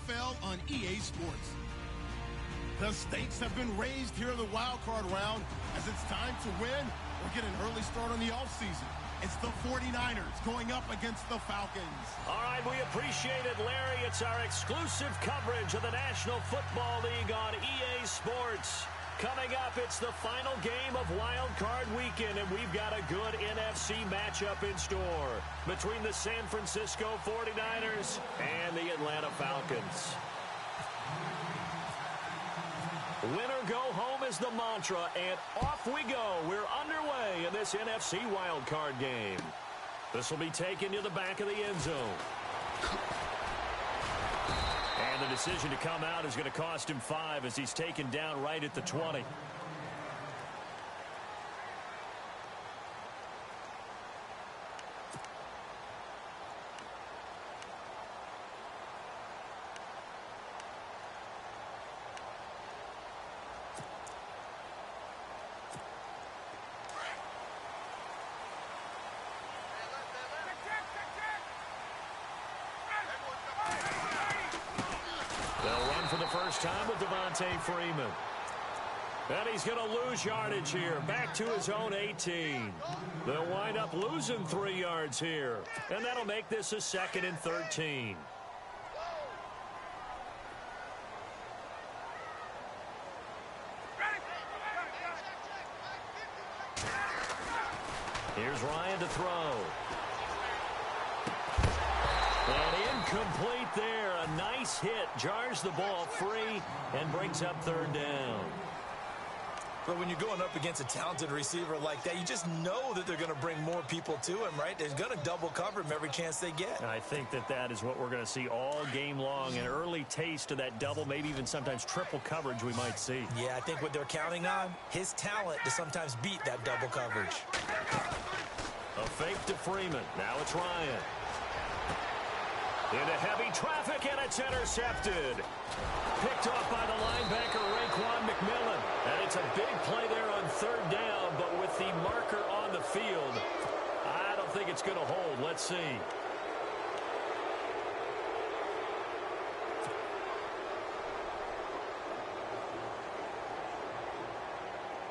NFL on EA Sports. The stakes have been raised here in the wild card round as it's time to win or get an early start on the offseason. It's the 49ers going up against the Falcons. All right, we appreciate it, Larry. It's our exclusive coverage of the National Football League on EA Sports. Coming up, it's the final game of Wild Card Weekend, and we've got a good NFC matchup in store between the San Francisco 49ers and the Atlanta Falcons. Winner go home is the mantra, and off we go. We're underway in this NFC wildcard game. This will be taken to the back of the end zone. And the decision to come out is going to cost him 5 as he's taken down right at the 20. For the first time with Devontae Freeman. And he's going to lose yardage here. Back to his own 18. They'll wind up losing 3 yards here. And that'll make this a 2nd and 13. Here's Ryan to throw. And incomplete there. A nice hit. Jars the ball free and brings up 3rd down. But when you're going up against a talented receiver like that, you just know that they're going to bring more people to him, right? They're going to double cover him every chance they get. I think that is what we're going to see all game long. An early taste of that double, maybe even sometimes triple coverage we might see. Yeah, I think what they're counting on, his talent to sometimes beat that double coverage. A fake to Freeman. Now it's Ryan. Into heavy traffic, and it's intercepted. Picked off by the linebacker, Raekwon McMillan. And it's a big play there on 3rd down, but with the marker on the field, I don't think it's going to hold. Let's see.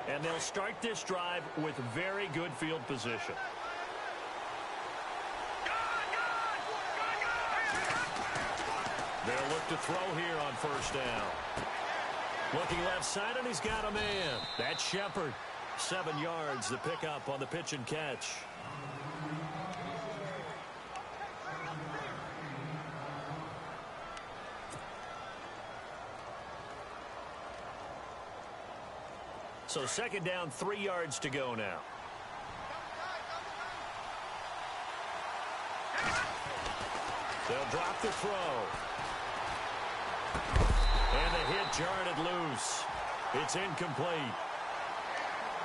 And they'll start this drive with very good field position. They'll look to throw here on 1st down. Looking left side, and he's got a man. That's Shepard. 7 yards, the pickup on the pitch and catch. So 2nd down, 3 yards to go now. They'll drop the throw. And the hit jarred it loose. It's incomplete.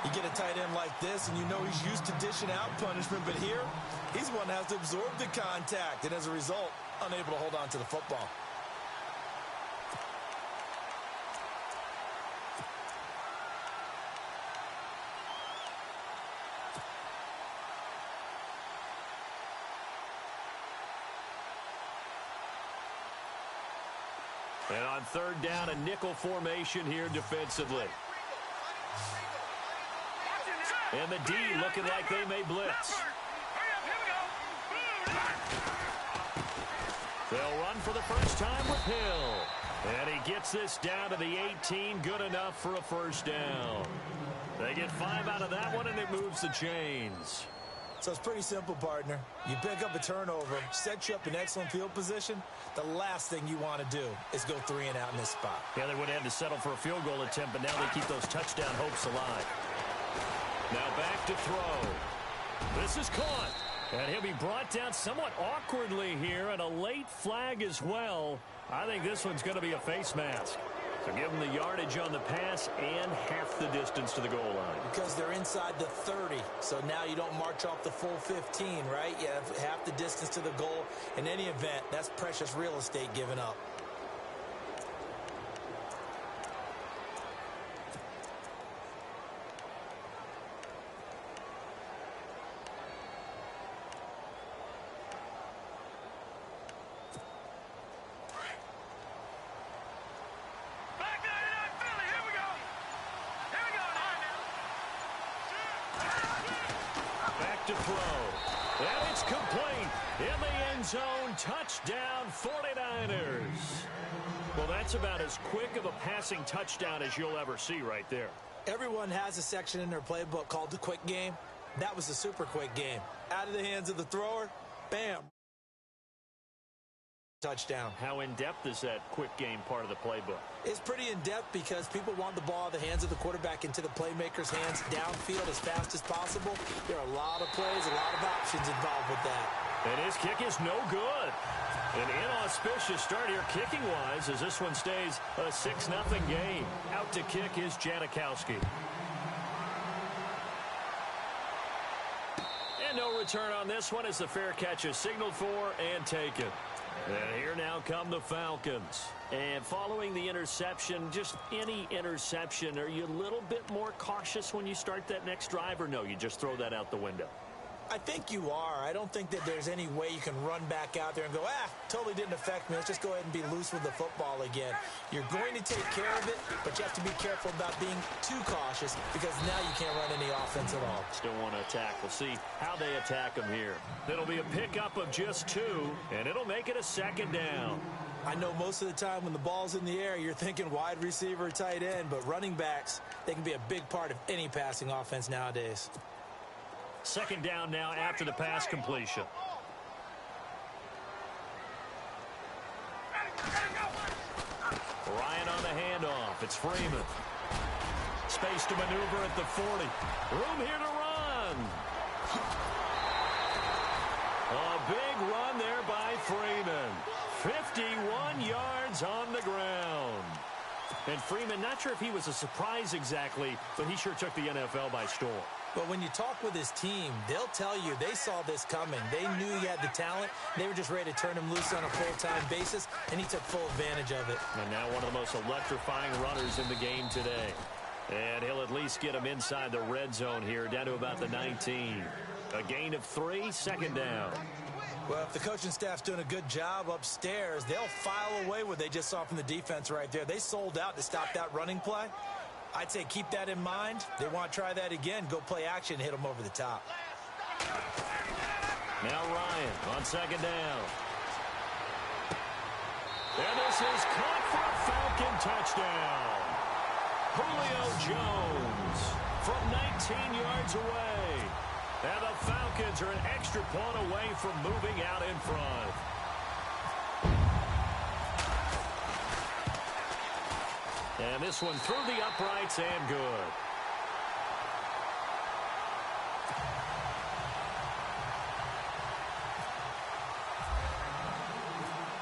You get a tight end like this, and you know he's used to dishing out punishment, but here, he's one that has to absorb the contact, and as a result, unable to hold on to the football. And on 3rd down, a nickel formation here defensively. And the D looking like they may blitz. They'll run for the first time with Hill. And he gets this down to the 18. Good enough for a 1st down. They get 5 out of that one, and it moves the chains. So it's pretty simple, partner. You pick up a turnover, set you up in excellent field position. The last thing you want to do is go 3 and out in this spot. Yeah, they would have had to settle for a field goal attempt, but now they keep those touchdown hopes alive. Now back to throw. This is caught. And he'll be brought down somewhat awkwardly here, and a late flag as well. I think this one's going to be a face mask. So give them the yardage on the pass and half the distance to the goal line. Because they're inside the 30, so now you don't march off the full 15, right? You have half the distance to the goal. In any event, that's precious real estate given up. to throw. And it's complete. In the end zone, touchdown 49ers. Well, that's about as quick of a passing touchdown as you'll ever see right there. Everyone has a section in their playbook called the quick game. That was the super quick game. Out of the hands of the thrower, bam. Touchdown. How in-depth is that quick game part of the playbook? It's pretty in-depth because people want the ball out of the hands of the quarterback into the playmaker's hands downfield as fast as possible. There are a lot of plays, a lot of options involved with that. And his kick is no good. An inauspicious start here kicking-wise as this one stays a 6-0 game. Out to kick is Janikowski. And no return on this one as the fair catch is signaled for and taken. And here now come the Falcons. And following the interception, just any interception, are you a little bit more cautious when you start that next drive, or no, you just throw that out the window? I think you are. I don't think that there's any way you can run back out there and go, totally didn't affect me. Let's just go ahead and be loose with the football again. You're going to take care of it, but you have to be careful about being too cautious because now you can't run any offense at all. Still want to attack. We'll see how they attack them here. It'll be a pickup of just 2, and it'll make it a 2nd down. I know most of the time when the ball's in the air, you're thinking wide receiver, tight end, but running backs, they can be a big part of any passing offense nowadays. 2nd down now after the pass completion. Ryan on the handoff. It's Freeman. Space to maneuver at the 40. Room here to run. A big run there by Freeman. 51 yards on the ground. And Freeman, not sure if he was a surprise exactly, but he sure took the NFL by storm. But when you talk with his team, they'll tell you they saw this coming. They knew he had the talent. They were just ready to turn him loose on a full-time basis, and he took full advantage of it. And now one of the most electrifying runners in the game today. And he'll at least get him inside the red zone here, down to about the 19. A gain of 3, 2nd down. Well, if the coaching staff's doing a good job upstairs, they'll file away what they just saw from the defense right there. They sold out to stop that running play. I'd say keep that in mind. They want to try that again. Go play action and hit them over the top. Now Ryan on 2nd down. And this is caught for a Falcon touchdown. Julio Jones from 19 yards away. And the Falcons are an extra point away from moving out in front. And this one through the uprights and good.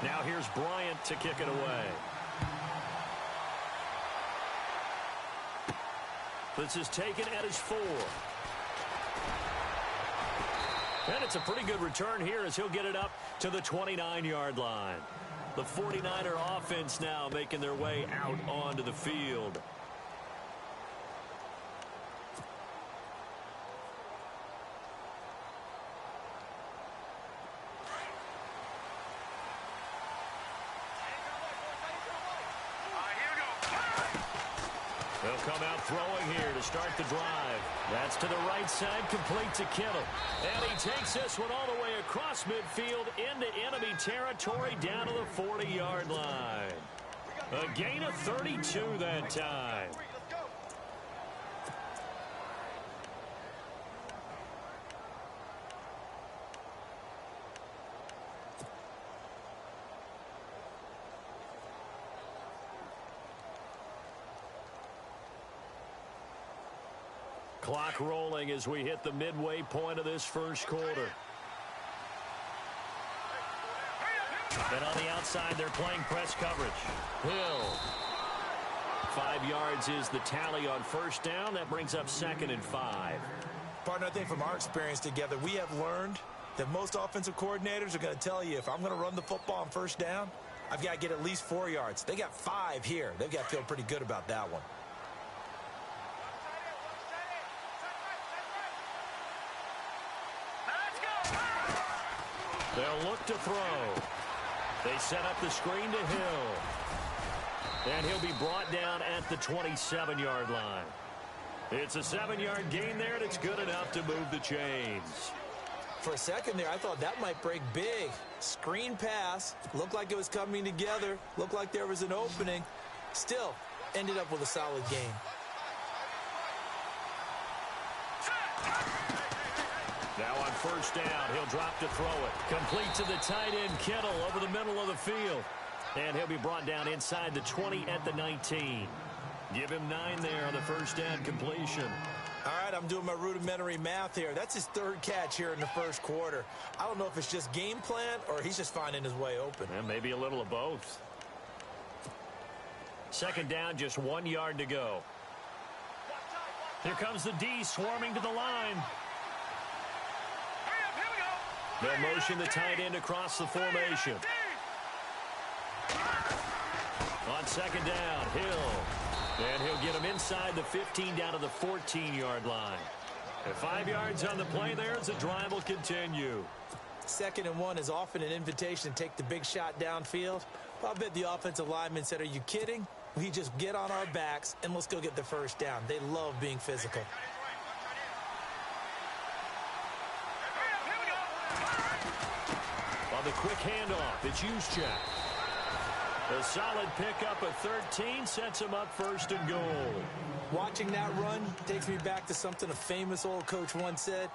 Now here's Bryant to kick it away. This is taken at his 4. And it's a pretty good return here as he'll get it up to the 29-yard line. The 49er offense now making their way out onto the field. They'll come out throwing here to start the drive. That's to the right side, complete to Kittle. And he takes this one all the way across midfield into enemy territory down to the 40-yard line. A gain of 32 that time. Clock rolling as we hit the midway point of this first quarter. And on the outside, they're playing press coverage. Hill. 5 yards is the tally on 1st down. That brings up 2nd and 5. Partner, I think from our experience together, we have learned that most offensive coordinators are going to tell you, if I'm going to run the football on 1st down, I've got to get at least 4 yards. They got 5 here. They've got to feel pretty good about that one. They'll look to throw. They set up the screen to Hill. And he'll be brought down at the 27-yard line. It's a 7-yard gain there, and it's good enough to move the chains. For a second there, I thought that might break big. Screen pass. Looked like it was coming together. Looked like there was an opening. Still, ended up with a solid game. Now on first down, he'll drop to throw it. Complete to the tight end, Kittle, over the middle of the field. And he'll be brought down inside the 20 at the 19. Give him 9 there on the first down completion. All right, I'm doing my rudimentary math here. That's his 3rd catch here in the first quarter. I don't know if it's just game plan or he's just finding his way open. And maybe a little of both. Second down, just 1 yard to go. Here comes the D swarming to the line. They'll motion the tight end across the formation. On second down, Hill. And he'll get him inside the 15 down to the 14-yard line. And 5 yards on the play there as the drive will continue. 2nd and 1 is often an invitation to take the big shot downfield. Well, I bet the offensive lineman said, are you kidding? We just get on our backs and let's go get the first down. They love being physical. On the quick handoff, it's Juszczyk. A solid pickup of 13 sets him up 1st and goal. Watching that run takes me back to something a famous old coach once said.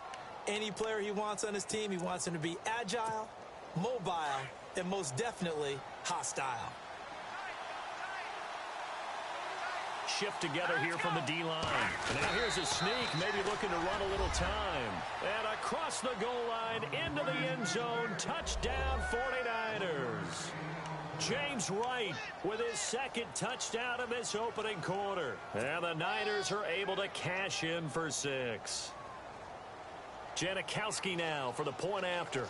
Any player he wants on his team, he wants him to be agile, mobile, and most definitely hostile. Shift together here from the D-line. And now here's a sneak, maybe looking to run a little time. And across the goal line, into the end zone, touchdown 49ers. James Wright with his 2nd touchdown of this opening quarter. And the Niners are able to cash in for 6. Janikowski now for the point after.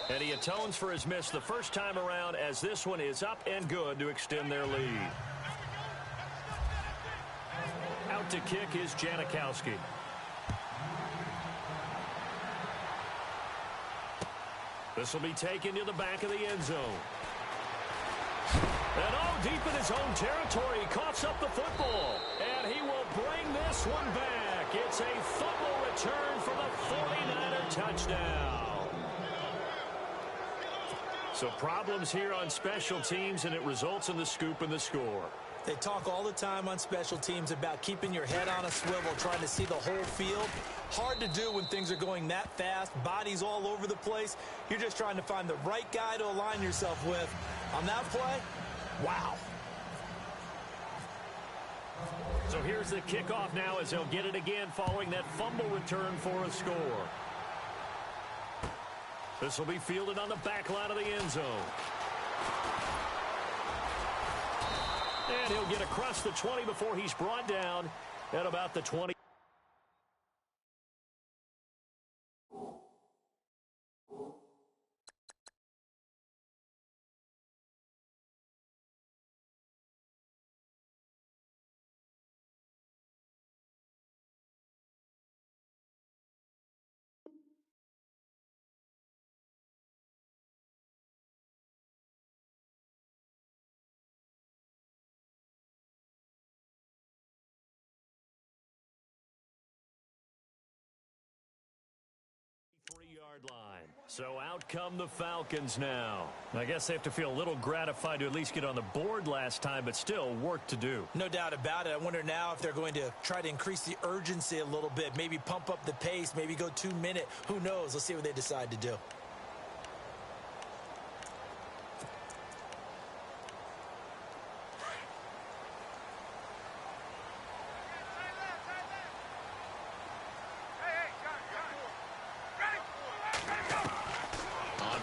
And he atones for his miss the first time around as this one is up and good to extend their lead. Out to kick is Janikowski. This will be taken to the back of the end zone. And deep in his own territory, he coughs up the football. And he will bring this one back. It's a fumble return for the 49er touchdown. So problems here on special teams, and it results in the scoop and the score. They talk all the time on special teams about keeping your head on a swivel, trying to see the whole field. Hard to do when things are going that fast, bodies all over the place. You're just trying to find the right guy to align yourself with. On that play, wow. So here's the kickoff now as they'll get it again following that fumble return for a score. This will be fielded on the back line of the end zone. And he'll get across the 20 before he's brought down at about the 20. Yard line. So out come the Falcons now. I guess they have to feel a little gratified to at least get on the board last time, but still work to do. No doubt about it. I wonder now if they're going to try to increase the urgency a little bit, maybe pump up the pace, maybe go 2 minute. Who knows? Let's see what they decide to do.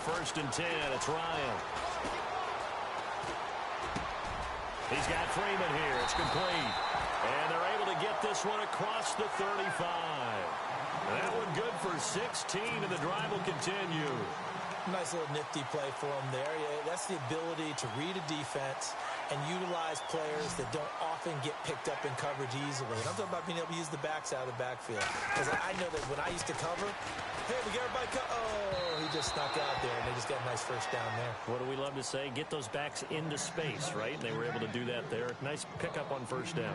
First and 10, it's Ryan. He's got Freeman here. It's complete. And they're able to get this one across the 35. That one good for 16, and the drive will continue. Nice little nifty play for him there. Yeah, that's the ability to read a defense and utilize players that don't often get picked up in coverage easily. And I'm talking about being able to use the backs out of the backfield. Because I know that when I used to cover, hey, we get everybody oh, he just snuck out there, and they just got a nice first down there. What do we love to say? Get those backs into space, right? And they were able to do that there. Nice pickup on first down.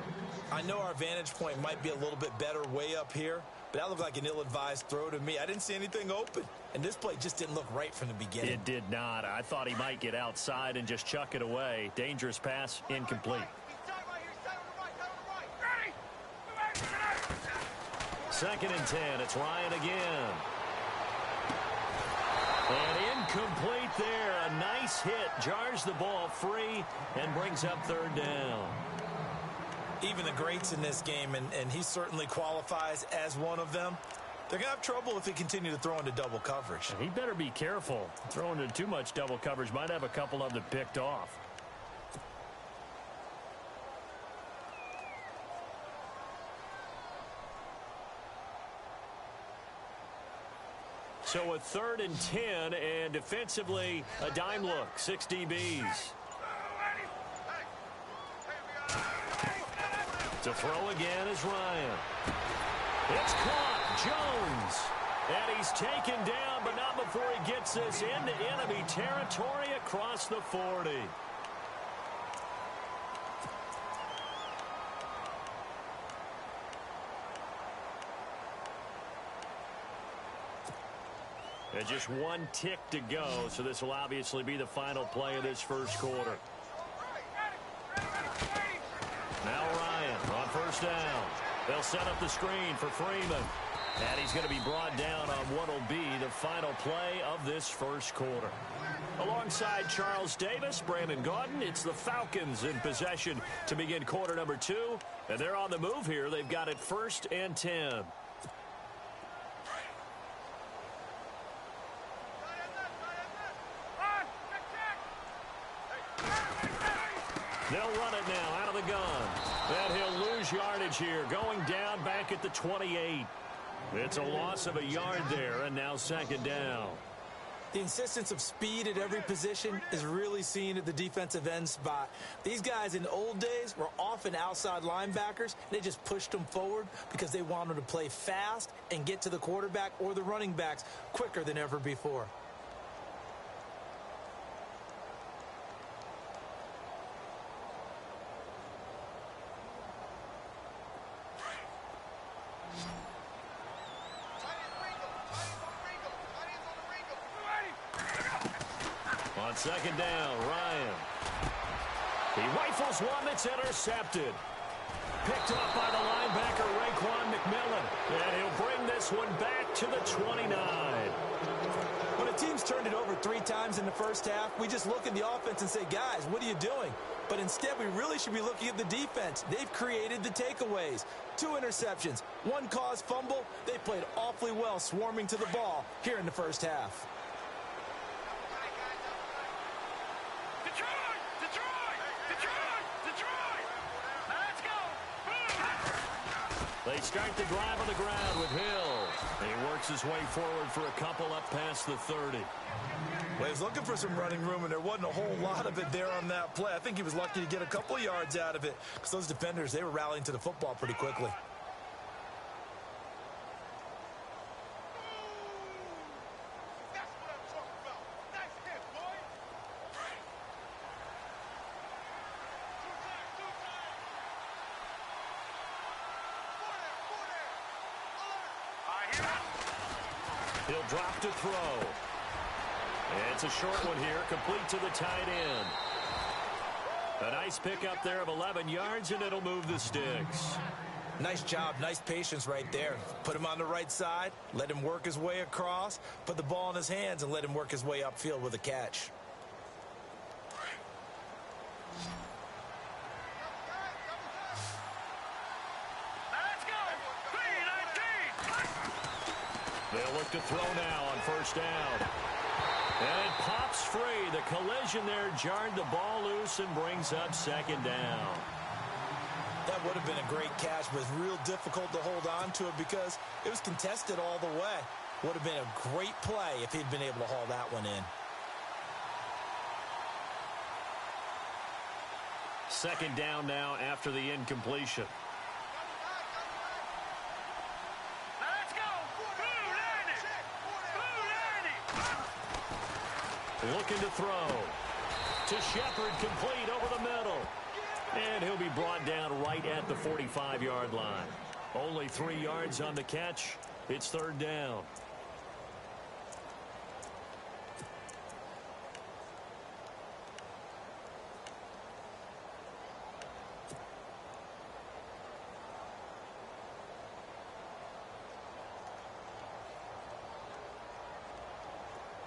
I know our vantage point might be a little bit better way up here, but that looked like an ill-advised throw to me. I didn't see anything open, and this play just didn't look right from the beginning. It did not. I thought he might get outside and just chuck it away. Dangerous pass, incomplete. Second and 10. It's Ryan again. And incomplete there. A nice hit. Jars the ball free and brings up third down. Even the greats in this game, and he certainly qualifies as one of them, they're going to have trouble if they continue to throw into double coverage. He better be careful. Throwing into too much double coverage might have a couple of them picked off. So a 3rd and 10, and defensively, a dime look. 6 DBs. To throw again is Ryan. It's caught. Jones. And he's taken down, but not before he gets this into enemy territory across the 40. And just one tick to go, so this will obviously be the final play of this first quarter. Now Ryan on first down. They'll set up the screen for Freeman. And he's going to be brought down on what will be the final play of this first quarter. Alongside Charles Davis, Brandon Gaudin, it's the Falcons in possession to begin quarter number 2. And they're on the move here. They've got it 1st and 10. They'll run it now out of the gun. And he'll lose yardage here, going down back at the 28. It's a loss of a yard there, and now 2nd down. The insistence of speed at every position is really seen at the defensive end spot. These guys in the old days were often outside linebackers. They just pushed them forward because they wanted to play fast and get to the quarterback or the running backs quicker than ever before. On 2nd down, Ryan. He rifles one that's intercepted. Picked up by the linebacker, Raekwon McMillan. And he'll bring this one back to the 29. When a team's turned it over 3 times in the first half, we just look at the offense and say, guys, what are you doing? But instead, we really should be looking at the defense. They've created the takeaways. 2 interceptions, 1 caused fumble. They played awfully well swarming to the ball here in the first half. They start the drive on the ground with Hill. He works his way forward for a couple up past the 30. Well, he was looking for some running room, and there wasn't a whole lot of it there on that play. I think he was lucky to get a couple of yards out of it because those defenders, they were rallying to the football pretty quickly. He'll drop to throw. It's a short one here, complete to the tight end. A nice pickup there of 11 yards, and it'll move the sticks. Nice job, nice patience right there. Put him on the right side, let him work his way across, put the ball in his hands, and let him work his way upfield with a catch. They'll look to throw now on first down. And it pops free. The collision there jarred the ball loose and brings up 2nd down. That would have been a great catch, but it's real difficult to hold on to it because it was contested all the way. Would have been a great play if he'd been able to haul that one in. Second down now after the incompletion. Let's go. Looking to throw. To Shepard, complete over the middle. And he'll be brought down right at the 45-yard line. Only 3 yards on the catch. It's third down.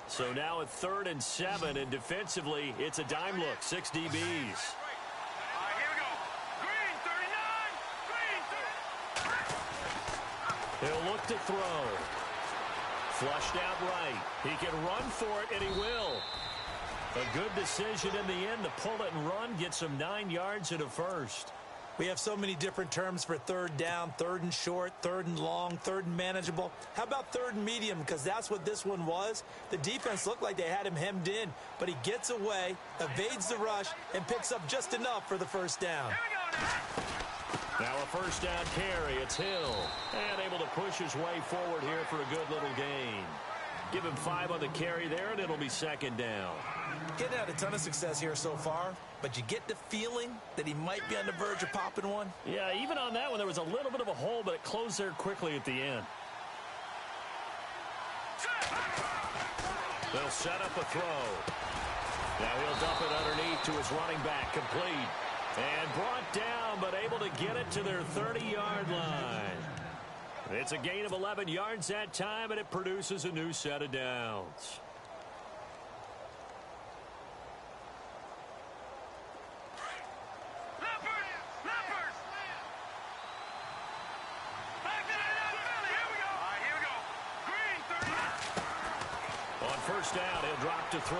So now at 3rd and 7, and defensively, it's a dime look. 6 DBs. Here we go. Green, 39. Green, 30. He'll look to throw. Flushed out right. He can run for it, and he will. A good decision in the end to pull it and run, get some 9 yards and a first. We have so many different terms for third down, third and short, third and long, third and manageable. How about third and medium? Because that's what this one was. The defense looked like they had him hemmed in, but he gets away, evades the rush, and picks up just enough for the first down. Now a first down carry. It's Hill. And able to push his way forward here for a good little gain. Give him 5 on the carry there, and it'll be second down. Getting had a ton of success here so far, but you get the feeling that he might be on the verge of popping one. Yeah, even on that one, there was a little bit of a hole, but it closed there quickly at the end. They'll set up a throw. Now he'll dump it underneath to his running back, complete. And brought down, but able to get it to their 30-yard line. It's a gain of 11 yards that time, and it produces a new set of downs. First down, he'll drop to throw.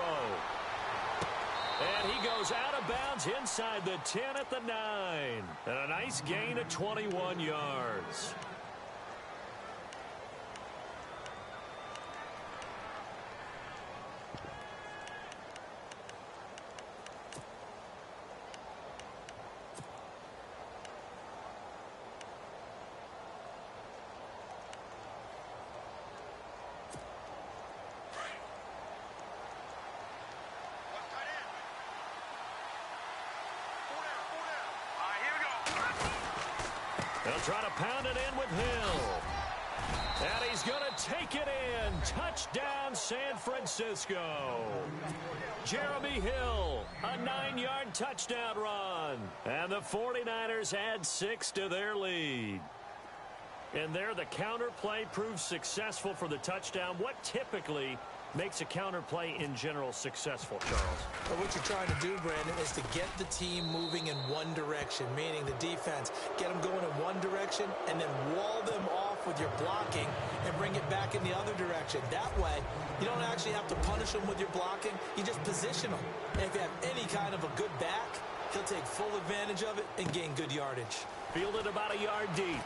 And he goes out of bounds inside the 10 at the 9. And a nice gain of 21 yards. They'll try to pound it in with Hill. And he's going to take it in. Touchdown, San Francisco. Jeremy Hill, a 9-yard touchdown run. And the 49ers add 6 to their lead. And there, the counter play proves successful for the touchdown. What typically makes a counter play in general successful, Charles? But what you're trying to do, Brandon, is to get the team moving in one direction, meaning the defense. Get them going in one direction and then wall them off with your blocking and bring it back in the other direction. That way, you don't actually have to punish them with your blocking. You just position them. And if you have any kind of a good back, he'll take full advantage of it and gain good yardage. Fielded about a yard deep.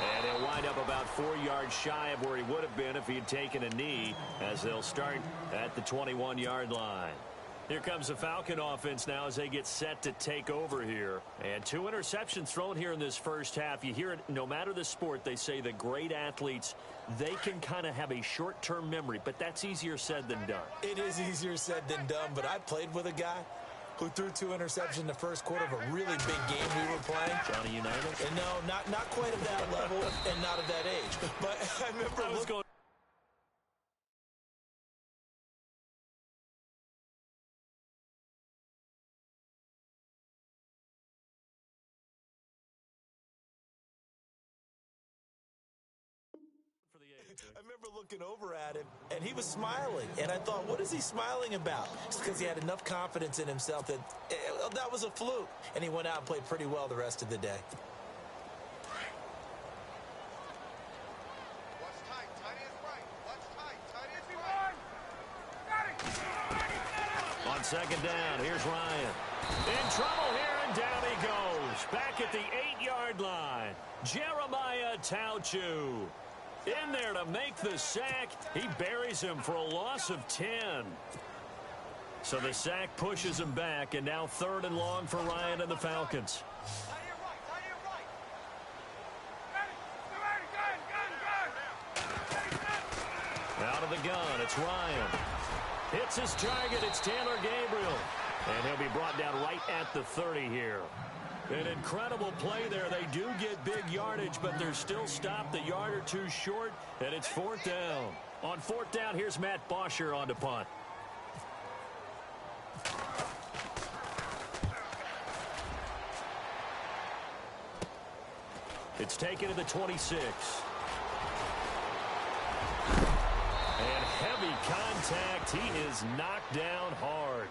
And he'll wind up about 4 yards shy of where he would have been if he had taken a knee, as they'll start at the 21-yard line. Here comes the Falcon offense now as they get set to take over here. And 2 interceptions thrown here in this first half. You hear it, no matter the sport, they say that great athletes, they can kind of have a short-term memory, but that's easier said than done. It is easier said than done, but I played with a guy who threw 2 interceptions in the first quarter of a really big game we were playing. Johnny Unitas? And no, not quite at that level and not at that age. But I remember looking over at him, and he was smiling. And I thought, what is he smiling about? It's because he had enough confidence in himself that that was a fluke. And he went out and played pretty well the rest of the day. On second down, here's Ryan. In trouble here, and down he goes. Back at the 8-yard line. Jeremiah Tauchu. In there to make the sack. He buries him for a loss of 10. So the sack pushes him back, and now 3rd and long for Ryan and the Falcons. Out of the gun, it's Ryan. Hits his target, it's Taylor Gabriel. And he'll be brought down right at the 30 here. An incredible play there. They do get big yardage, but they're still stopped a yard or two short, and it's 4th down. On 4th down, here's Matt Bosher on to punt. It's taken to the 26. And heavy contact. He is knocked down hard.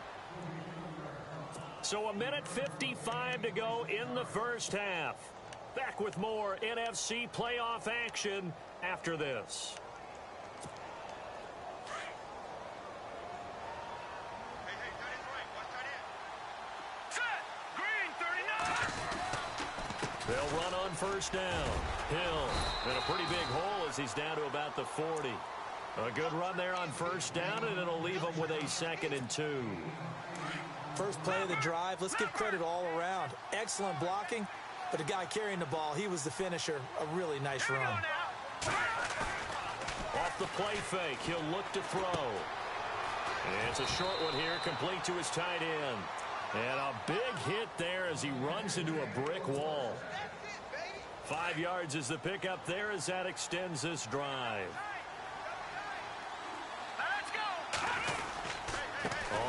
So 1:55 to go in the first half. Back with more NFC playoff action after this. They'll run on first down. Hill in a pretty big hole as he's down to about the 40. A good run there on first down, and it'll leave him with a 2nd and 2. First play of the drive, let's give credit all around. Excellent blocking, but the guy carrying the ball, he was the finisher. A really nice run. Off the play fake, he'll look to throw. And it's a short one here, complete to his tight end. And a big hit there as he runs into a brick wall. 5 yards is the pickup there as that extends this drive.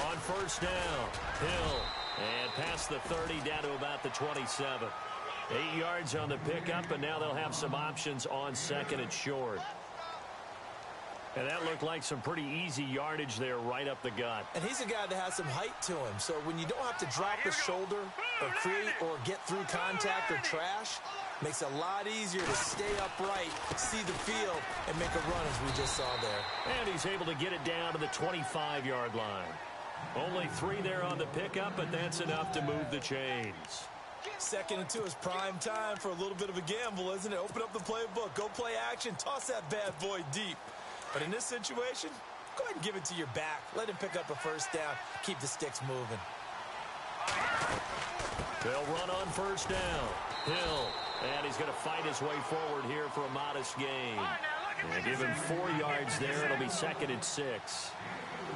On first down, Hill, and past the 30 down to about the 27. 8 yards on the pickup, and now they'll have some options on 2nd and short. And that looked like some pretty easy yardage there right up the gut. And he's a guy that has some height to him, so when you don't have to drop a shoulder or create or get through contact or trash, makes it a lot easier to stay upright, see the field, and make a run as we just saw there. And he's able to get it down to the 25-yard line. Only 3 there on the pickup, but that's enough to move the chains. 2nd and 2 is prime time for a little bit of a gamble, isn't it? Open up the playbook, go play action, toss that bad boy deep. But in this situation, go ahead and give it to your back. Let him pick up a first down. Keep the sticks moving. They'll run on first down. Hill, and he's going to fight his way forward here for a modest gain. And give him 4 yards there. It'll be 2nd and 6.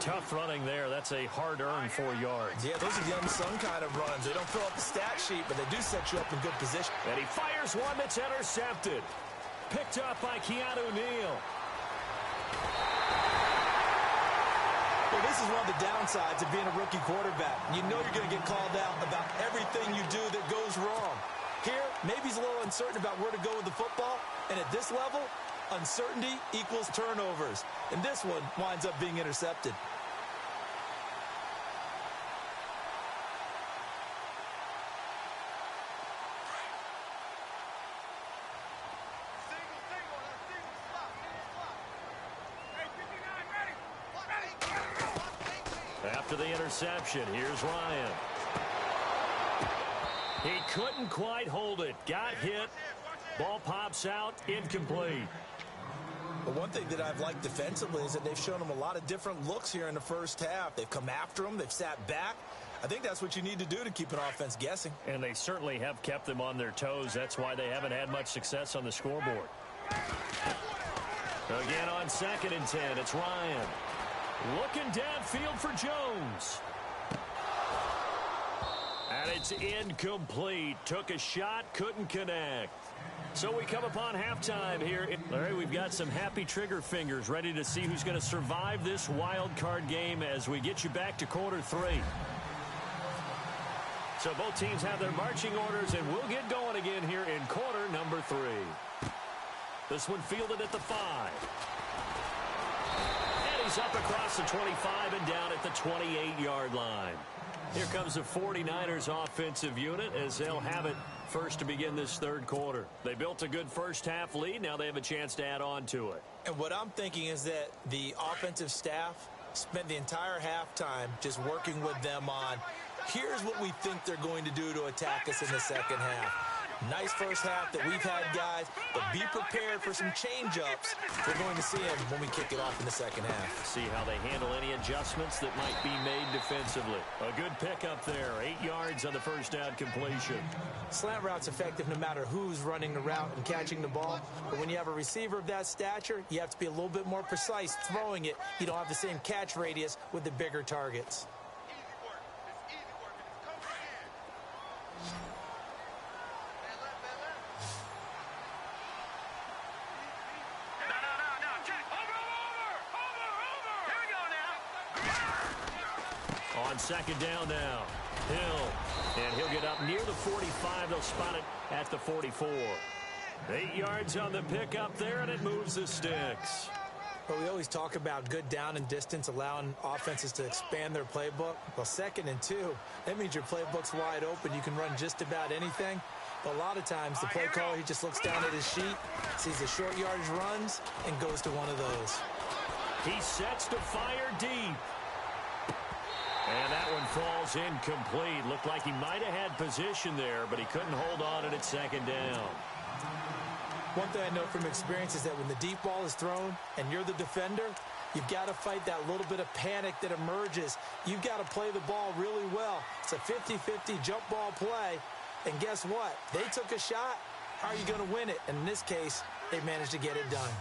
Tough running there. That's a hard-earned 4 yards. Yeah, those are the unsung kind of runs. They don't fill up the stat sheet, but they do set you up in good position. And he fires one that's intercepted. Picked up by Keanu Neal. Well, this is one of the downsides of being a rookie quarterback. You know you're going to get called out about everything you do that goes wrong. Here, maybe he's a little uncertain about where to go with the football, and at this level, uncertainty equals turnovers. And this one winds up being intercepted. After the interception, here's Ryan. He couldn't quite hold it. Got hit. Ball pops out. Incomplete. But one thing that I've liked defensively is that they've shown him a lot of different looks here in the first half. They've come after him. They've sat back. I think that's what you need to do to keep an offense guessing. And they certainly have kept them on their toes. That's why they haven't had much success on the scoreboard. Again on 2nd and 10, it's Ryan. Looking downfield for Jones. And it's incomplete. Took a shot, couldn't connect. So we come upon halftime here. Larry, we've got some happy trigger fingers ready to see who's going to survive this wild card game as we get you back to quarter 3. So both teams have their marching orders, and we'll get going again here in quarter number 3. This one fielded at the 5. And he's up across the 25 and down at the 28-yard line. Here comes the 49ers offensive unit as they'll have it first to begin this third quarter. They built a good first half lead. Now they have a chance to add on to it. And what I'm thinking is that the offensive staff spent the entire halftime just working with them on, here's what we think they're going to do to attack us in the second half. Nice first half that we've had, guys, but be prepared for some change-ups. We're going to see them when we kick it off in the second half. See how they handle any adjustments that might be made defensively. A good pickup there. 8 yards on the first down completion. Slant route's effective no matter who's running the route and catching the ball. But when you have a receiver of that stature, you have to be a little bit more precise throwing it. You don't have the same catch radius with the bigger targets. On second down now, Hill. And he'll get up near the 45. They'll spot it at the 44. 8 yards on the pickup there, and it moves the sticks. But we always talk about good down and distance, allowing offenses to expand their playbook. Well, 2nd and 2, that means your playbook's wide open. You can run just about anything. But a lot of times, the play caller, he just looks down at his sheet, sees the short yardage runs, and goes to one of those. He sets to fire deep. And that one falls incomplete. Looked like he might have had position there, but he couldn't hold on at second down. One thing I know from experience is that when the deep ball is thrown and you're the defender, you've got to fight that little bit of panic that emerges. You've got to play the ball really well. It's a 50-50 jump ball play. And guess what? They took a shot. How are you going to win it? And in this case, they managed to get it done.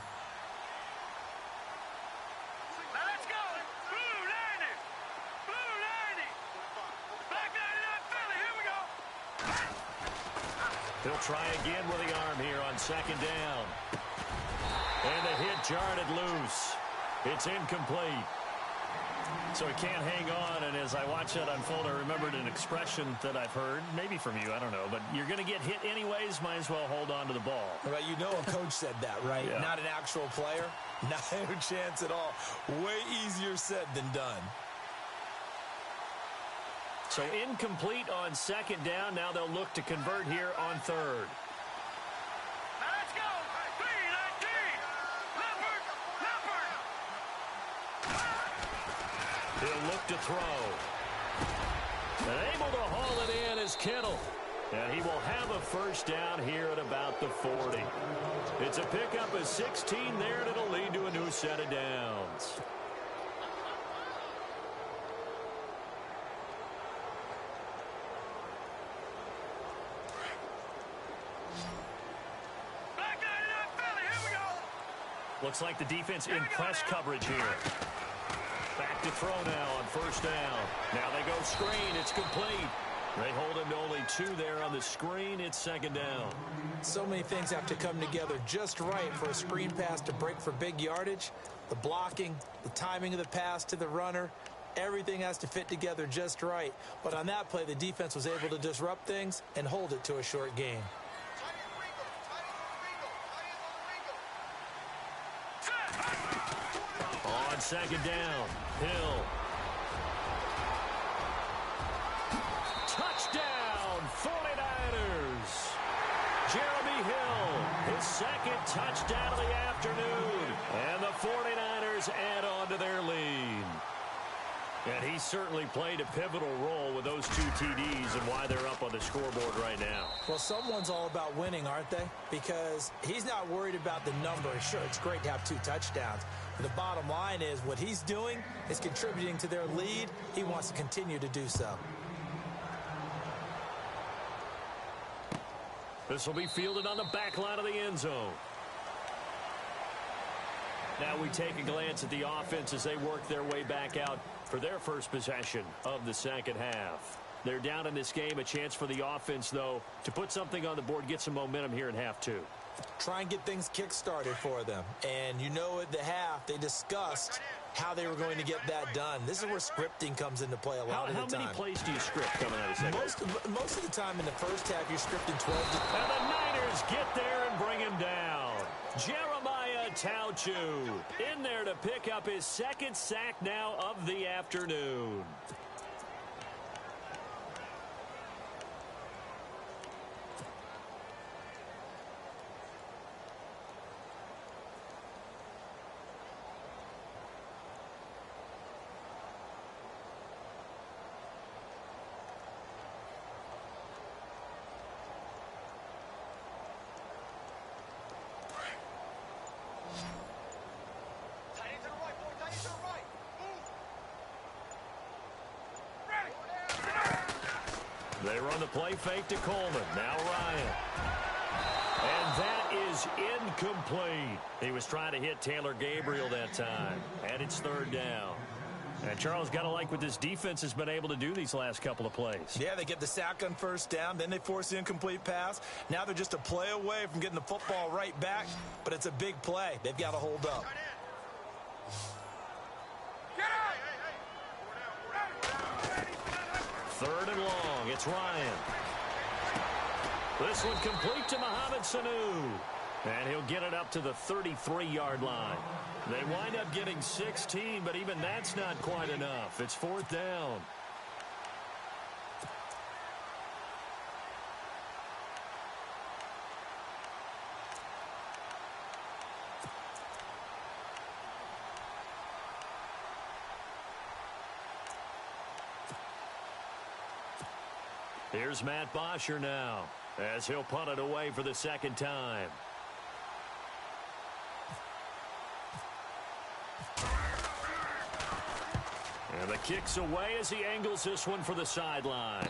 He'll try again with the arm here on second down. And the hit jarred it loose. It's incomplete. So he can't hang on, and as I watch that unfold, I remembered an expression that I've heard, maybe from you, I don't know, but you're going to get hit anyways, might as well hold on to the ball. Right, you know a coach said that, right? Yeah. Not an actual player. Not a chance at all. Way easier said than done. So incomplete on second down. Now they'll look to convert here on third. Now let's go. 3-19. Leopard. He'll look to throw. And able to haul it in is Kittle. And he will have a first down here at about the 40. It's a pickup of 16 there, and it'll lead to a new set of downs. Looks like the defense in press coverage here. Back to throw now on first down. Now they go screen. It's complete. They hold him to only 2 there on the screen. It's second down. So many things have to come together just right for a screen pass to break for big yardage. The blocking, the timing of the pass to the runner, everything has to fit together just right. But on that play, the defense was able to disrupt things and hold it to a short gain. On second down, Hill. Touchdown, 49ers. Jeremy Hill, his second touchdown of the afternoon. And the 49ers add on to their lead. And he certainly played a pivotal role with those 2 TDs and why they're up on the scoreboard right now. Well, someone's all about winning, aren't they? Because he's not worried about the number. Sure, it's great to have 2 touchdowns. But the bottom line is what he's doing is contributing to their lead. He wants to continue to do so. This will be fielded on the back line of the end zone. Now we take a glance at the offense as they work their way back out for their first possession of the second half. They're down in this game. A chance for the offense, though, to put something on the board, get some momentum here in half 2. Try and get things kick-started for them. And you know at the half, they discussed how they were going to get that done. This is where scripting comes into play a lot of the time. How many plays do you script coming out of second? Most of the time in the first half, you're scripting 12 to... And the Niners get there and bring him down. Jeremiah Tauchu in there to pick up his second sack now of the afternoon. They run the play fake to Coleman. Now Ryan. And that is incomplete. He was trying to hit Taylor Gabriel that time. And it's third down. And Charles, got to like what this defense has been able to do these last couple of plays. Yeah, they get the sack on first down, then they force the incomplete pass. Now they're just a play away from getting the football right back, but it's a big play. They've got to hold up. Third and long. It's Ryan. This one complete to Mohamed Sanu. And he'll get it up to the 33-yard line. They wind up getting 16, but even that's not quite enough. It's fourth down. Here's Matt Bosher now, as he'll punt it away for the second time. And the kick's away as he angles this one for the sideline.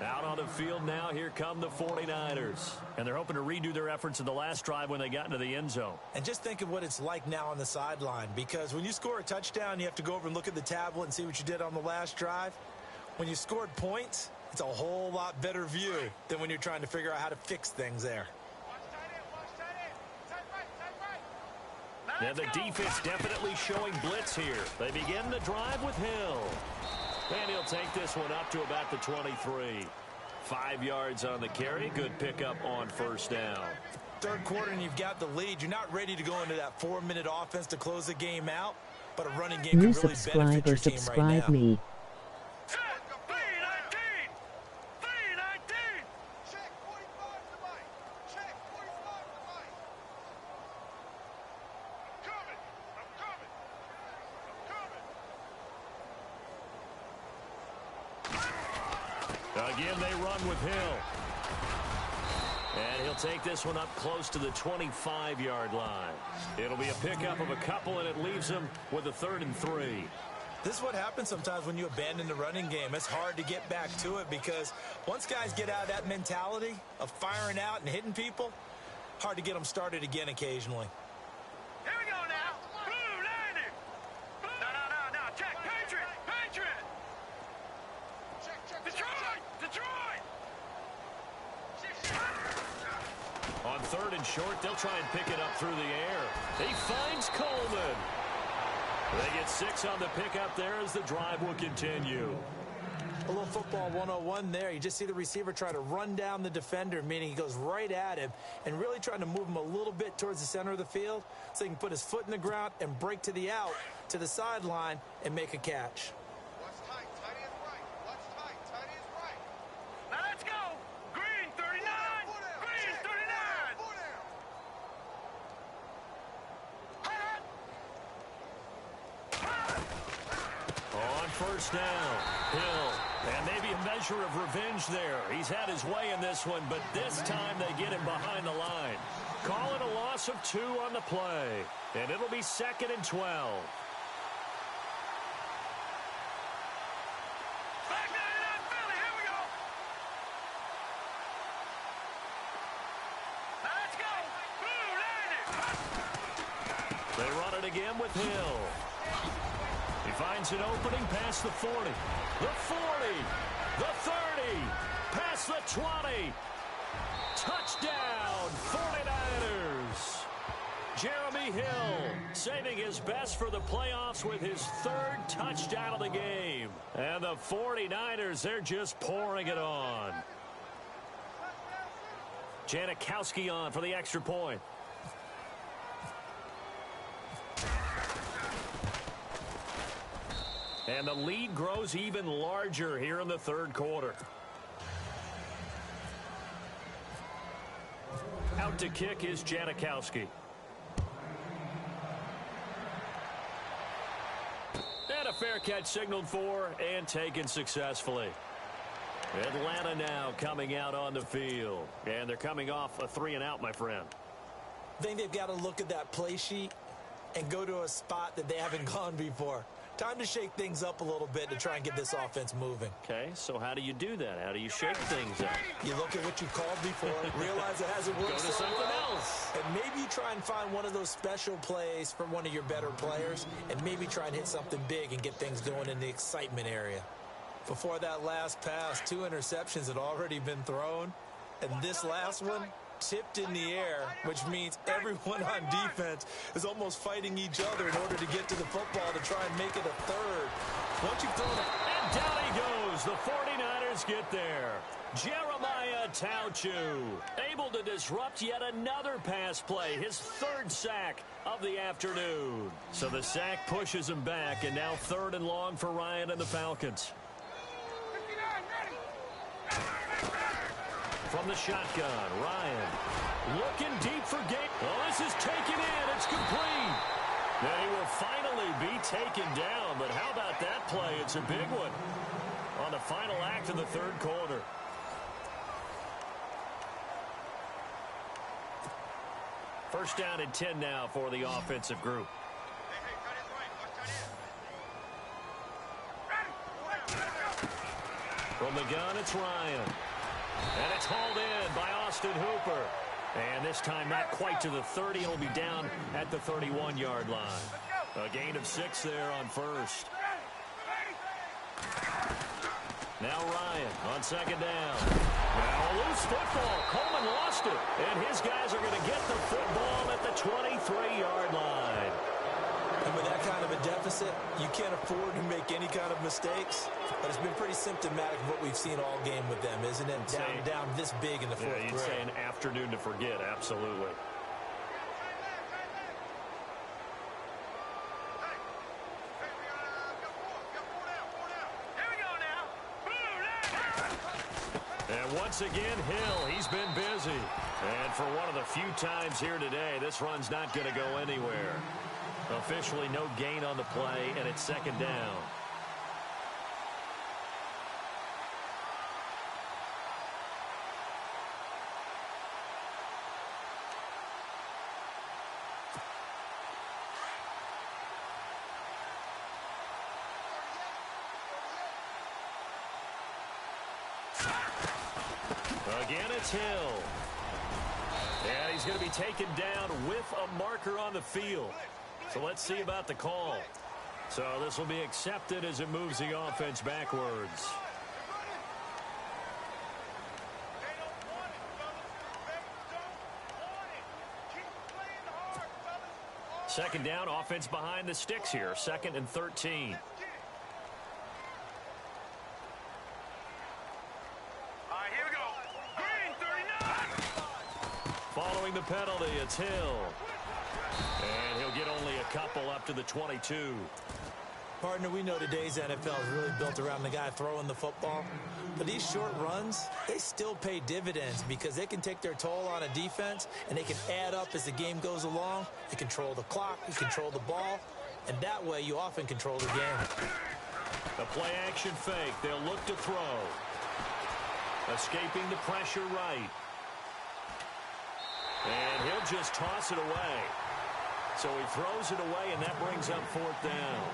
Out on the field now, here come the 49ers. And they're hoping to redo their efforts in the last drive when they got into the end zone. And just think of what it's like now on the sideline, because when you score a touchdown, you have to go over and look at the tablet and see what you did on the last drive. When you scored points, it's a whole lot better view than when you're trying to figure out how to fix things there. And the defense definitely showing blitz here. They begin the drive with Hill. And he'll take this one up to about the 23. 5 yards on the carry. Good pickup on first down. Third quarter and you've got the lead. You're not ready to go into that 4-minute offense to close the game out, but a running game can really benefit your team right now. Me. Again, they run with Hill. And he'll take this one up close to the 25-yard line. It'll be a pickup of a couple, and it leaves him with a 3rd and 3. This is what happens sometimes when you abandon the running game. It's hard to get back to it because once guys get out of that mentality of firing out and hitting people, hard to get them started again occasionally. Here we go now. Blue 90. No. Check. Patriot. Detroit. On 3rd and short, they'll try and pick it up through the air. He finds Coleman. They get 6 on the pickup there as the drive will continue. A little football 101 there. You just see the receiver try to run down the defender, meaning he goes right at him and really trying to move him a little bit towards the center of the field so he can put his foot in the ground and break to the out, to the sideline, and make a catch. What's tight? Tight is right. What's tight? Tight is right. Now let's go. Green 39. Green 39. On first down, Hill. And maybe a measure of revenge there. He's had his way in this one, but this time they get him behind the line. Call it a loss of 2 on the play. And it'll be 2nd and 12. Back 99 Philly. Here we go. Now let's go. Blue 90. They run it again with Hill. He finds an opening past the 40. The 40. The 30. Past the 20. Touchdown, 49ers. Jeremy Hill saving his best for the playoffs with his 3rd touchdown of the game. And the 49ers, they're just pouring it on. Janikowski on for the extra point. And the lead grows even larger here in the 3rd quarter. Out to kick is Janikowski. And a fair catch signaled for and taken successfully. Atlanta now coming out on the field. And they're coming off a 3-and-out, my friend. I think they've got to look at that play sheet and go to a spot that they haven't gone before. Time to shake things up a little bit to try and get this offense moving. Okay, so how do you do that? How do you shake things up? You look at what you called before, realize it hasn't worked Go to so something well, else. and maybe you try and find one of those special plays from one of your better players, and maybe try and hit something big and get things going in the excitement area. Before that last pass, 2 interceptions had already been thrown, and this last one tipped in the air, which means everyone on defense is almost fighting each other in order to get to the football to try and make it a third. Once you've thrown it, And down he goes. The 49ers get there. Jeremiah Tauchu able to disrupt yet another pass play, his 3rd sack of the afternoon. So the sack pushes him back, and now 3rd and long for Ryan and the Falcons. From the shotgun, Ryan looking deep for Gabe. Oh, this is taken in. It's complete. They will finally be taken down, but how about that play? It's a big one on the final act of the 3rd quarter. First down and 10 now for the offensive group. From the gun, it's Ryan. And it's hauled in by Austin Hooper. And this time not quite to the 30. It'll be down at the 31-yard line. A gain of 6 there on first. Now Ryan on 2nd down. Now a loose football. Coleman lost it. And his guys are going to get the football at the 23-yard line. and with that kind of a deficit, you can't afford to make any kind of mistakes. But it's been pretty symptomatic of what we've seen all game with them, isn't it? Down this big in the fourth quarter. You'd say an afternoon to forget, absolutely. And once again, Hill, he's been busy. And for one of the few times here today, this run's not going to go anywhere. Officially no gain on the play, and it's second down. Again, it's Hill. And he's going to be taken down with a marker on the field. So let's see about the call. So this will be accepted as it moves the offense backwards. Second down, offense behind the sticks here. 2nd and 13. Following the penalty, it's Hill. And he'll get only a couple up to the 22. Partner, we know today's NFL is really built around the guy throwing the football. But these short runs, they still pay dividends because they can take their toll on a defense and they can add up as the game goes along. You control the clock, you control the ball, and that way you often control the game. A play-action fake. They'll look to throw. Escaping the pressure right. And he'll just toss it away. So he throws it away, and that brings up 4th down.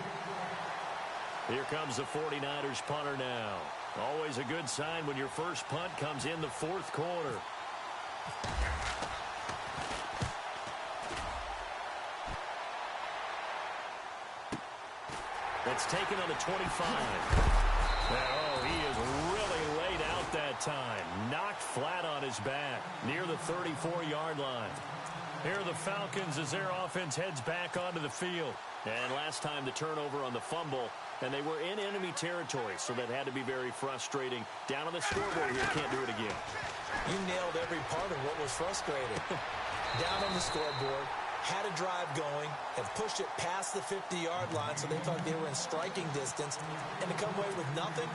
Here comes the 49ers punter now. Always a good sign when your first punt comes in the 4th quarter. It's taken on the 25. Oh, he is really laid out that time. Knocked flat on his back near the 34-yard line. Here are the Falcons as their offense heads back onto the field. And last time the turnover on the fumble, and they were in enemy territory, so that had to be very frustrating. Down on the scoreboard here, can't do it again. You nailed every part of what was frustrating. Down on the scoreboard, had a drive going, had pushed it past the 50-yard line, so they thought they were in striking distance, and to come away with nothing,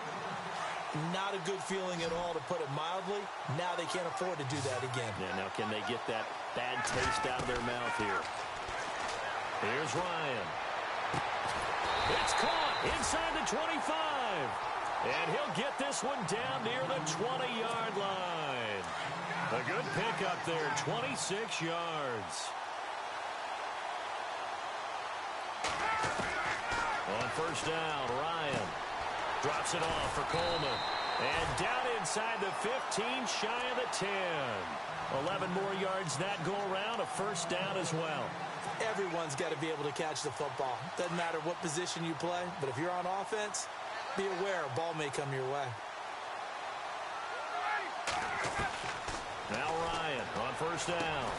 not a good feeling at all, to put it mildly. Now they can't afford to do that again. Yeah, now can they get that bad taste out of their mouth here? Here's Ryan. It's caught inside the 25. And he'll get this one down near the 20-yard line. A good pickup there, 26 yards. On first down. Ryan drops it off for Coleman. And down inside the 15, shy of the 10. 11 more yards that go around, a first down as well. Everyone's got to be able to catch the football. Doesn't matter what position you play, but if you're on offense, be aware a ball may come your way. Now Ryan on first down.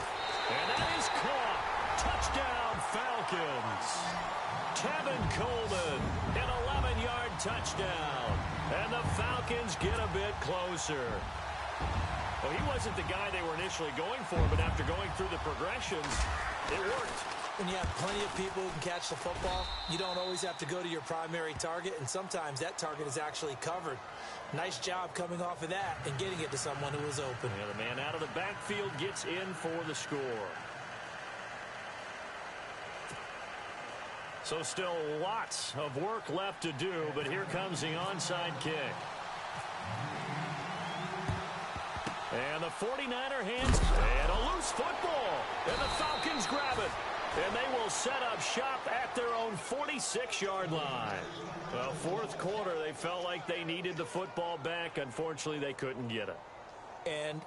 And that is caught. Touchdown, Falcons. Tevin Coleman, an 11-yard touchdown. And the Falcons get a bit closer. Well, he wasn't the guy they were initially going for, but after going through the progressions, it worked. When you have plenty of people who can catch the football, you don't always have to go to your primary target, and sometimes that target is actually covered. Nice job coming off of that and getting it to someone who was open. Yeah, the man out of the backfield gets in for the score. So still lots of work left to do, but here comes the onside kick. And the 49er hands, and a loose football. And the Falcons grab it. And they will set up shop at their own 46-yard line. Well, fourth quarter, they felt like they needed the football back. Unfortunately, they couldn't get it. And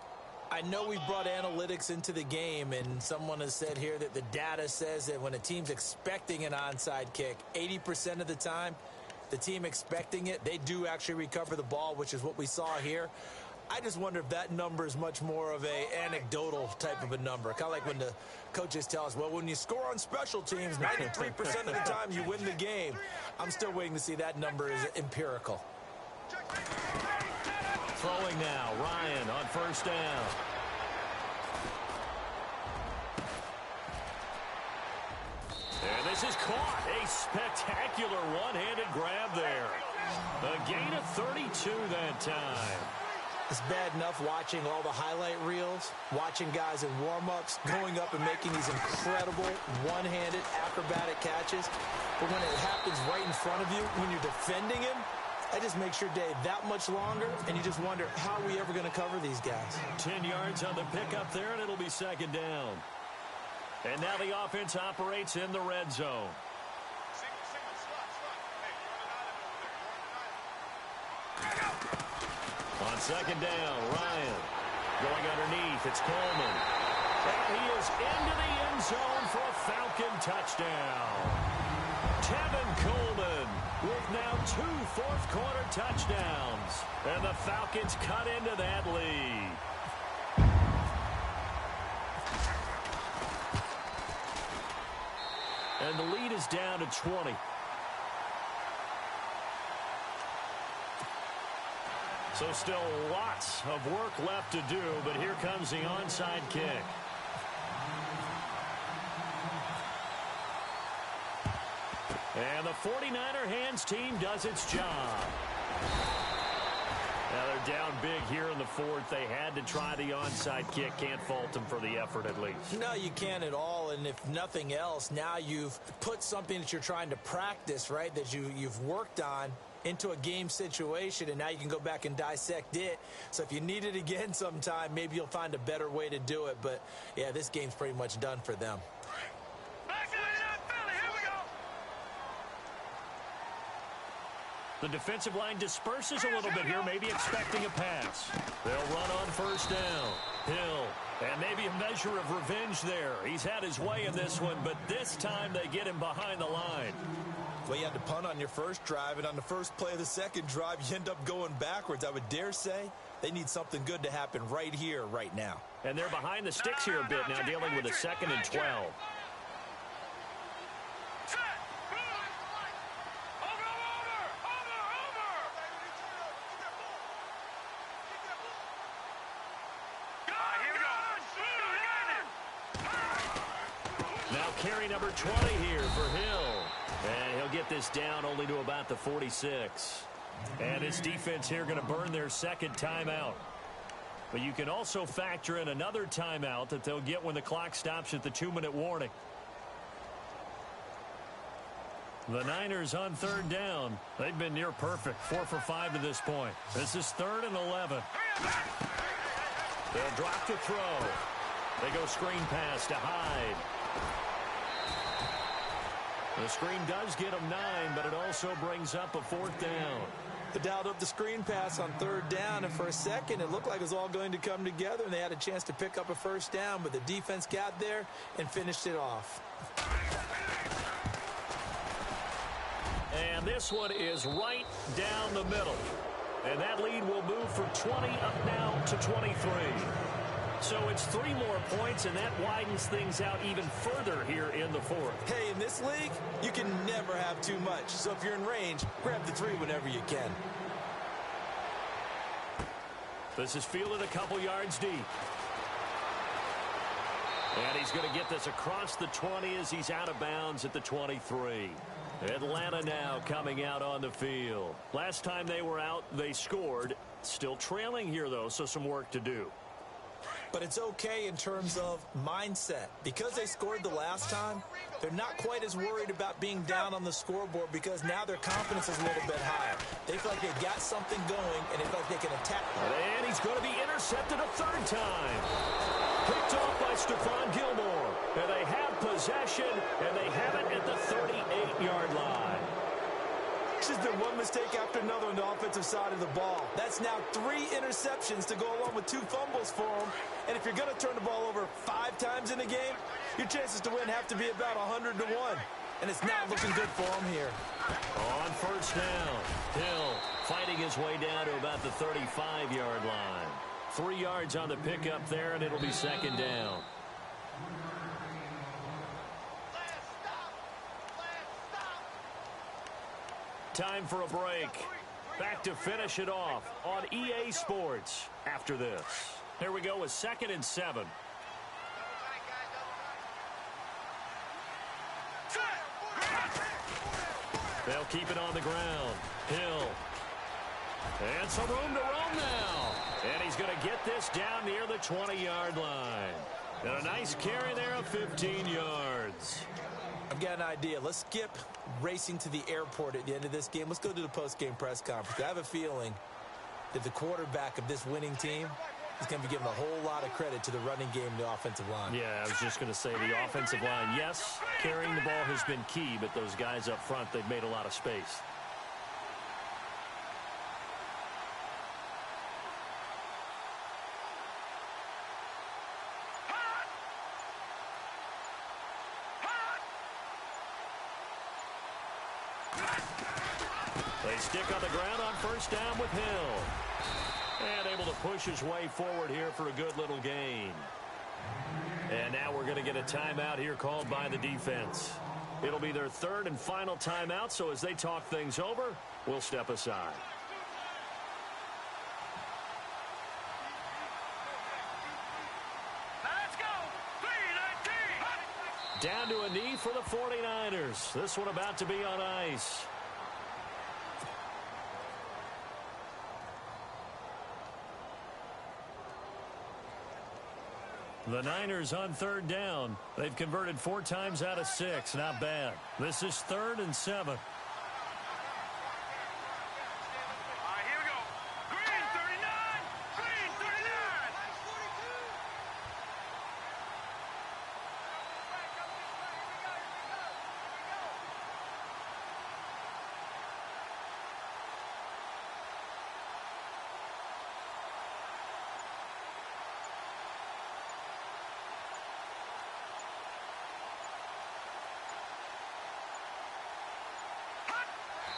I know we brought analytics into the game, and someone has said here that the data says that when a team's expecting an onside kick, 80% of the time, the team expecting it, they do actually recover the ball, which is what we saw here. I just wonder if that number is much more of a anecdotal type of a number. Kind of like when the coaches tell us, well, when you score on special teams, 93% of the time you win the game. I'm still waiting to see that number is empirical. Throwing now, Ryan on first down. And this is caught. A spectacular one-handed grab there. A gain of 32 that time. It's bad enough watching all the highlight reels, watching guys in warm-ups, going up and making these incredible one-handed acrobatic catches. But when it happens right in front of you, when you're defending him, that just makes your day that much longer, and you just wonder, how are we ever going to cover these guys? 10 yards on the pickup there, and it'll be second down. And now the offense operates in the red zone. On second down, Ryan going underneath. It's Coleman. And he is into the end zone for a Falcon touchdown. Tevin Coleman with now 2 fourth-quarter touchdowns. And the Falcons cut into that lead. And the lead is down to 20. So still lots of work left to do, but here comes the onside kick. And the 49er hands team does its job. Now they're down big here in the fourth. They had to try the onside kick. Can't fault them for the effort at least. No, you can't at all. And if nothing else, now you've put something that you're trying to practice, right, that you've worked on into a game situation, and now you can go back and dissect it. So if you need it again sometime, maybe you'll find a better way to do it. But, yeah, this game's pretty much done for them. The defensive line disperses a little bit here, maybe expecting a pass. They'll run on first down. Hill, and maybe a measure of revenge there. He's had his way in this one, but this time they get him behind the line. Well, you had to punt on your first drive, and on the first play of the second drive, you end up going backwards. I would dare say they need something good to happen right here, right now. And they're behind the sticks here a bit now, dealing with a 2nd and 12. Now carry number 20 here for Hill. And he'll get this down only to about the 46. And his defense here going to burn their second timeout. But you can also factor in another timeout that they'll get when the clock stops at the 2-minute warning. The Niners on third down. They've been near perfect. 4 for 5 to this point. This is 3rd and 11. They'll drop to throw. They go screen pass to Hyde. The screen does get them 9, but it also brings up a 4th down. They dialed up the screen pass on 3rd down, and for a second it looked like it was all going to come together, and they had a chance to pick up a 1st down, but the defense got there and finished it off. And this one is right down the middle. And that lead will move from 20 up now to 23. So it's 3 more points, and that widens things out even further here in the 4th. Hey, in this league, you can never have too much. So if you're in range, grab the 3 whenever you can. This is fielded a couple yards deep. And he's going to get this across the 20 as he's out of bounds at the 23. Atlanta now coming out on the field. Last time they were out, they scored. Still trailing here, though, so some work to do. But it's okay in terms of mindset. Because they scored the last time, they're not quite as worried about being down on the scoreboard because now their confidence is a little bit higher. They feel like they've got something going, and they feel like they can attack. And he's going to be intercepted a 3rd time. Picked off by Stephon Gilmore. And they have possession, and they have it at the 38-yard line. It's just been one mistake after another on the offensive side of the ball. That's now 3 interceptions to go along with 2 fumbles for them. And if you're going to turn the ball over 5 times in a game, your chances to win have to be about 100 to 1. And it's not looking good for them here. On 1st down, Hill fighting his way down to about the 35-yard line. 3 yards on the pickup there, and it'll be 2nd down. Time for a break. Back to finish it off on EA Sports after this. Here we go with 2nd and 7. They'll keep it on the ground. Hill. And some room to roam now. And he's going to get this down near the 20-yard line. And a nice carry there of 15 yards. I've got an idea. Let's skip racing to the airport at the end of this game. Let's go to the post-game press conference. I have a feeling that the quarterback of this winning team is going to be given a whole lot of credit to the running game and the offensive line. Yeah, I was just going to say the offensive line, yes, carrying the ball has been key, but those guys up front, they've made a lot of space. They stick on the ground on 1st down with Hill. And able to push his way forward here for a good little gain. And now we're going to get a timeout here called by the defense. It'll be their 3rd and final timeout, so as they talk things over, we'll step aside. Let's go. 3-19. Down to a knee for the 49ers. This one about to be on ice. The Niners on 3rd down. They've converted 4 times out of 6. Not bad. This is 3rd and 7. All right, here we go. Green 39. Green 39.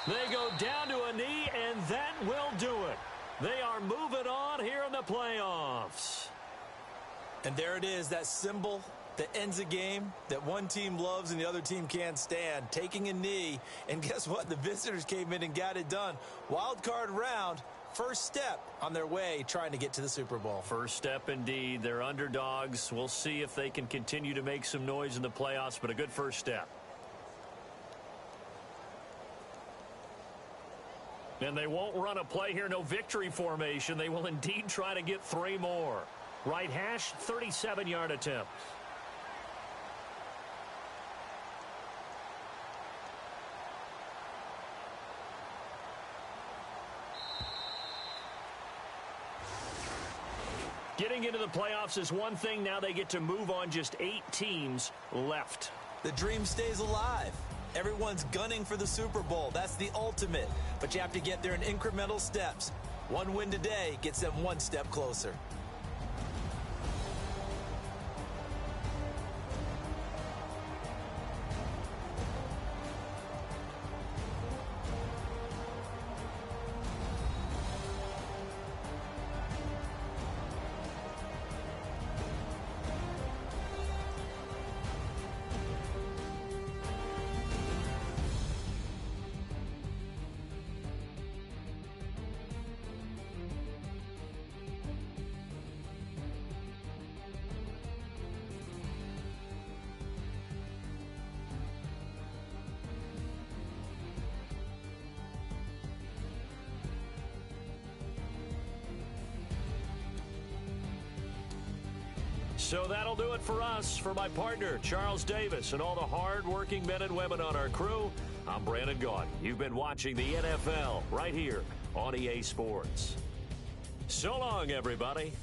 They go down to a knee, and that will do it. They are moving on here in the playoffs. And there it is, that symbol that ends a game that one team loves and the other team can't stand. Taking a knee, and guess what? The visitors came in and got it done. Wild card round, first step on their way trying to get to the Super Bowl. First step indeed. They're underdogs. We'll see if they can continue to make some noise in the playoffs, but a good first step. And they won't run a play here, no victory formation. They will indeed try to get 3 more. Right hash, 37-yard attempt. Getting into the playoffs is one thing. Now they get to move on. Just 8 teams left. The dream stays alive. Everyone's gunning for the Super Bowl. That's the ultimate. But you have to get there in incremental steps. One win today gets them one step closer. So that'll do it for us. For my partner, Charles Davis, and all the hard-working men and women on our crew, I'm Brandon Gaudin. You've been watching the NFL right here on EA Sports. So long, everybody.